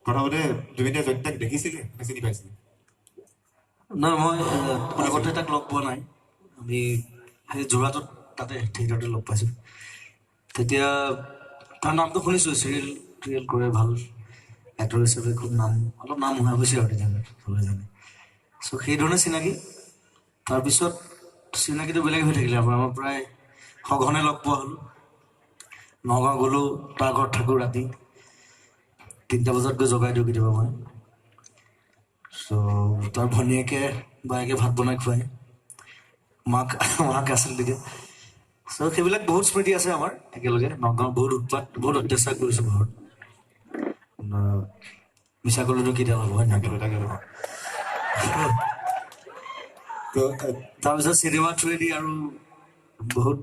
প্ৰথমতে জুবিনে জয়ন্তীক দেখিছিলে নে চিনি পাইছিলে? নাই মই আগতে তাক লগ পোৱা নাই আমি সেই যোৰহাটত তাতে থিয়েটাৰতে লগ পাইছোঁ তেতিয়া তাৰ নামটো শুনিছোঁ চিৰিয়েল কৰে ভাল এক্টৰ হিচাপে খুব অলপ নাম শুনা হৈছে আৰু তেতিয়া চবে জানে চ' সেইধৰণে চিনাকি তাৰপিছত চিনাকিটো বেলেগ হৈ থাকিলে আমাৰ প্ৰায় সঘনে লগ পোৱা হ'লোঁ নগাঁও গ'লোঁ তাৰ ঘৰত থাকোঁ ৰাতি 3টা বজাত গৈ জগাই দিওঁ কেতিয়াবা মই চ' তাৰ ভনীয়েকে বায়েকে ভাত বনাই খুৱাই মাক আছিল তেতিয়া চ' সেইবিলাক বহুত স্মৃতি আছে আমাৰ একেলগে নগাঁও বহুত উৎপাত বহুত অত্যাচাৰ কৰিছোঁ ঘৰত মিছা ক'লেতো কেতিয়া হ'ব হয় তাকেতো তাকেতো তো তাৰপিছত চিনেমা থ্ৰুৱেদি আৰু বহুত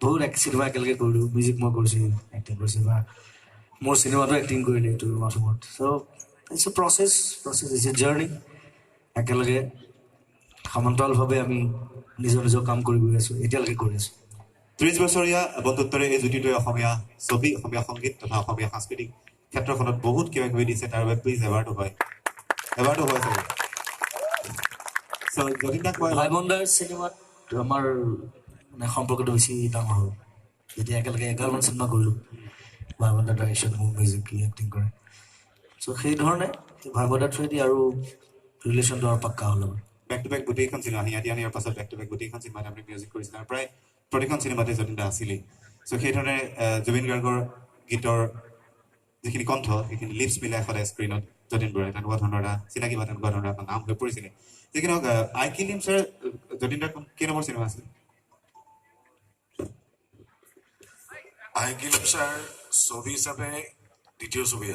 বহুত চিনেমা একেলগে কৰিলোঁ মিউজিক মই কৰিছোঁ এক্টিং কৰিছোঁ বা মোৰ চিনেমাটো এক্টিং কৰিলে এইটো মাথমত so' it's a process it's a journey একেলগে সমান্তৰালভাৱে আমি নিজৰ কাম কৰি গৈ আছোঁ এতিয়ালৈকে কৰি আছোঁ 30 বছৰীয়া বন্ধুত্বৰে এই জুতিটোৱে অসমীয়া ছবি অসমীয়া সংগীত তথা অসমীয়া সাংস্কৃতিক ক্ষেত্ৰখনত বহুত কিবা কিবি দিছে তাৰ বাবে প্লিজ এবাৰটো হয় চাগে যতীন দাক মই ভাই বন্দাৰ চিনেমাত আমাৰ মানে সম্পৰ্কটো বেছি ডাঙৰ হ'ল যেতিয়া একেলগে 11মান চিনেমা কৰিলোঁ ভাই বন্দাৰ ডাইৰেকশ্যন মোৰ মিউজিক এক্টিং কৰে চ' সেইধৰণে ভাই বন্দাৰ থ্ৰুৱেদি আৰু ৰিলেশ্যনটো আৰু পাক্কা হ'ল আমাৰ বেক টু বেক গোটেইখন চিনেমা হিয়াৰ পাছত বেক টু বেক গোটেইখন চিনেমাত আপুনি মিউজিক কৰিছিলে আৰু প্ৰায় প্ৰতিখন চিনেমাতে যতীন দা আছিলেই চ' সেইধৰণে জুবিন গাৰ্গৰ গীতৰ যিখিনি কণ্ঠ সেইখিনি লিপছ মিলাই সদায় স্ক্ৰীণত যতীন বৰাই তেনেকুৱা ধৰণৰ এটা চিনাকি বা তেনেকুৱা ধৰণৰ এটা নাম হৈ পৰিছিলে যিকি নহওক আই কিল হিম ছাৰ যতীন দাৰ কেই নম্বৰ চিনেমা আছিল আই কিল হিম ছাৰ ছবি হিচাপে দ্বিতীয় ছবি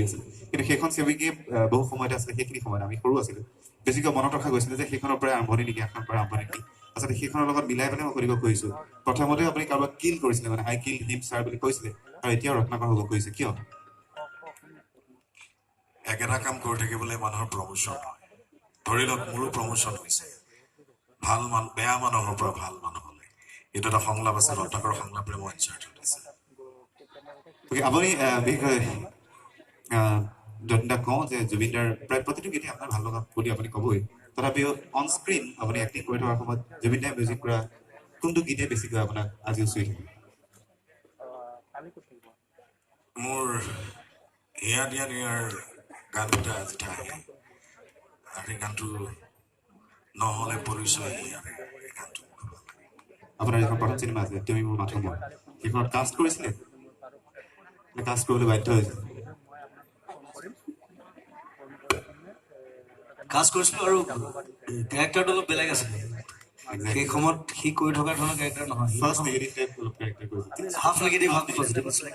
আছিল কিন্তু সেইখন ছবিকে বহু সময়তে আছিলে সেইখিনি সময়ত আমি সৰু আছিলোঁ বেছিকৈ মনত ৰখা গৈছিলে যে সেইখনৰ পৰাই আৰম্ভণি নেকি এখনৰ পৰা আৰম্ভণি নেকি আচলতে সেইখনৰ লগত মিলাই পেলাই মই সুধিব খুজিছোঁ প্ৰথমতে আপুনি কাৰোবাক কিল কৰিছিলে মানে আই কিল হিম ছাৰ বুলি কৈছিলে আৰু এতিয়াও ৰত্নাকৰ হ'ব খুজিছে কিয় একেটা কাম কৰি থাকিবলৈ মানুহৰ প্ৰমোশ্যন হয় ধৰি লওক মোৰো প্ৰমোশ্যন হৈছে ভাল বেয়া মানুহৰ পৰা ভাল মানুহলৈ এইটো এটা সংলাপ আছে ৰত্নাকৰ সংলাপেৰে মই ইনচাৰ্ট হৈছে আপুনি বিশেষকৈ যতীন দাক কওঁ যে জুবিনদাৰ প্ৰায় প্ৰতিটো গীতে আপোনাৰ ভাল লগা বুলি আপুনি ক'বই তথাপিও অন স্ক্ৰীণ আপুনি এক্টিং কৰি থকাৰ সময়ত জুবিন দাই মিউজিক কৰা কোনটো গীতে বেছিকৈ আপোনাক আজিও চুই থাকে মোৰ হিয়া দিয়া নিয়াৰ গান দুটা যেতিয়া আহে আৰু এই গানটো নহ'লে পৰিচয় এই গানটো আপোনাৰ যিখন প্ৰথম চিনেমা আছে তুমি মোৰ মাথো মই সেইখনত কাষ্ট কৰিছিলে কাষ্ট কৰিবলৈ বাধ্য হৈছিলে কাজ কৰিছিলোঁ আৰু কেৰেক্টাৰটো অলপ বেলেগ আছিলে সেই সময়ত সি কৰি থকা ধৰণৰ কেৰেক্টাৰ নহয় ফাৰ্ষ্ট নিগেটিভ টাইপ অলপ কেৰেক্টাৰ কৰিছিলে হাফ নিগেটিভ হাফ পজিটিভ আছিলে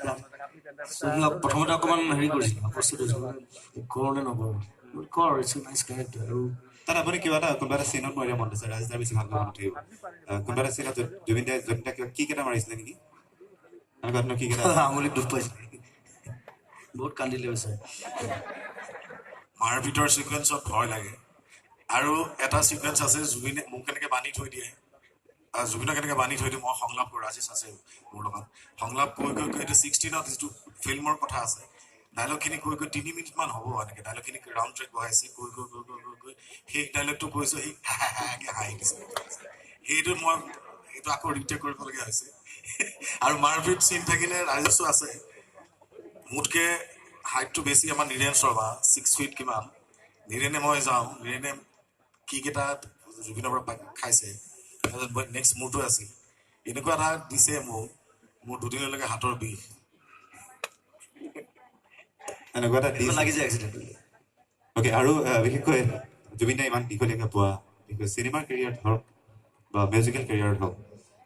প্ৰথমতে অকণমান হেৰি কৰিছিলোঁ প্ৰস্তুত হৈছিলোঁ কৰোঁনে নকৰোঁ কৰ ইটছ এ নাইচ কেৰেক্টাৰ আৰু তাত আপুনি কিবা এটা কোনোবা এটা চিনত মই মনত আছে ৰাজদাৰ বেছি ভাল মনত থাকিব কোনোবা এটা চিনত জুবিন দাই কিবা কি কেইটা মাৰিছিলে নেকি এনেকুৱা ধৰণৰ কি কেইটা আঙুলিত দুখ পাইছিলে বহুত কান্দিলে হৈছে মাৰপিটৰ চিকুৱেঞ্চত ভয় লাগে আৰু এটা চিকুৱেঞ্চ আছে জুবিনে মোক কেনেকৈ বান্ধি থৈ দিয়ে জুবিনক কেনেকৈ বান্ধি থৈ দিয়ে মই সংলাপ কৰোঁ ৰাজেশ আছে মোৰ লগত সংলাপ কৈ এইটো 16ত যিটো ফিল্মৰ কথা আছে ডাইলগখিনি কৈ 3 মিনিটমান হ'ব এনেকৈ ডাইলগখিনি ৰাউণ্ড ট্ৰেক বহাইছে কৈ সেই ডাইলগটো কৈছোঁ সি হাঁহি দিছে সেইটোত মই এইটো আকৌ ৰিটেক কৰিবলগীয়া হৈছে আৰু মাৰপিট চিন থাকিলে ৰাজেশো আছে মোতকৈ হাইটটো বেছি আমাৰ নীৰেণ শৰ্মা 6 ফিট কিমান নীৰেণে মই যাওঁ নীৰেণে কি কেইটা জুবিনৰ পৰা খাইছে তাৰপিছত নেক্সট মোৰটো আছিল এনেকুৱা এটা দিছে মোৰ দুদিনলৈকে হাতৰ বিষ এনেকুৱা এটা দিশ লাগি যায় এক্সিডেণ্ট অ'কে আৰু বিশেষকৈ জুবিন দাই ইমান দীঘলীয়াকৈ পোৱা বিশেষকৈ চিনেমাৰ কেৰিয়াৰত হওক বা মিউজিকেল কেৰিয়াৰত হওক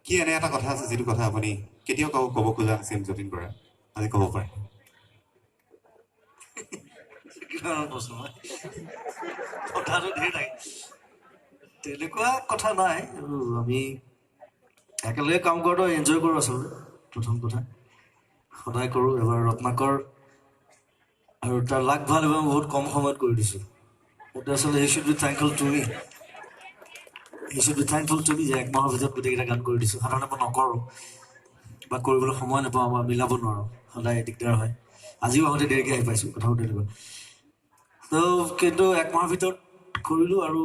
কি এনে এটা কথা আছে যিটো কথা আপুনি কেতিয়াও ক'ব খোজা নাছিল যতীন বৰা আজি ক'ব পাৰে কথাটো ধেৰ থাকে তেনেকুৱা কথা নাই আৰু আমি একেলগে কাম কৰাটো এনজয় কৰোঁ আচলতে প্ৰথম কথা সদায় কৰোঁ এবাৰ ৰত্নাকৰ আৰু তাৰ লাগ ভাল এবাৰ বহুত কম সময়ত কৰি দিছোঁ সেইটো আচলতে he should be thankful to me যে 1 মাহৰ ভিতৰত গোটেইকেইটা গান কৰি দিছোঁ সাধাৰণতে মই নকৰোঁ বা কৰিবলৈ সময় নাপাওঁ বা মিলাব নোৱাৰোঁ সদায় দিগদাৰ হয় আজিও আহোঁতে দেৰিকৈ আহি পাইছোঁ কথাও তেনেকুৱা তো কিন্তু একমাহৰ ভিতৰত কৰিলোঁ আৰু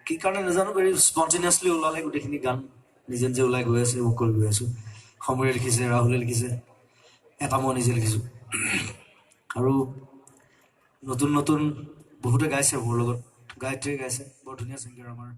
কি কাৰণে নাজানো ভেৰি স্পণ্টেনিয়াছলি ওলালে গোটেইখিনি গান নিজে নিজে ওলাই গৈ আছে মোক কৰি গৈ আছোঁ সমৰে লিখিছে ৰাহুলে লিখিছে এটা মই নিজে লিখিছোঁ আৰু নতুন নতুন বহুতে গাইছে মোৰ লগত গায়ত্ৰীয়ে গাইছে বৰ ধুনীয়া ছিংগাৰ আমাৰ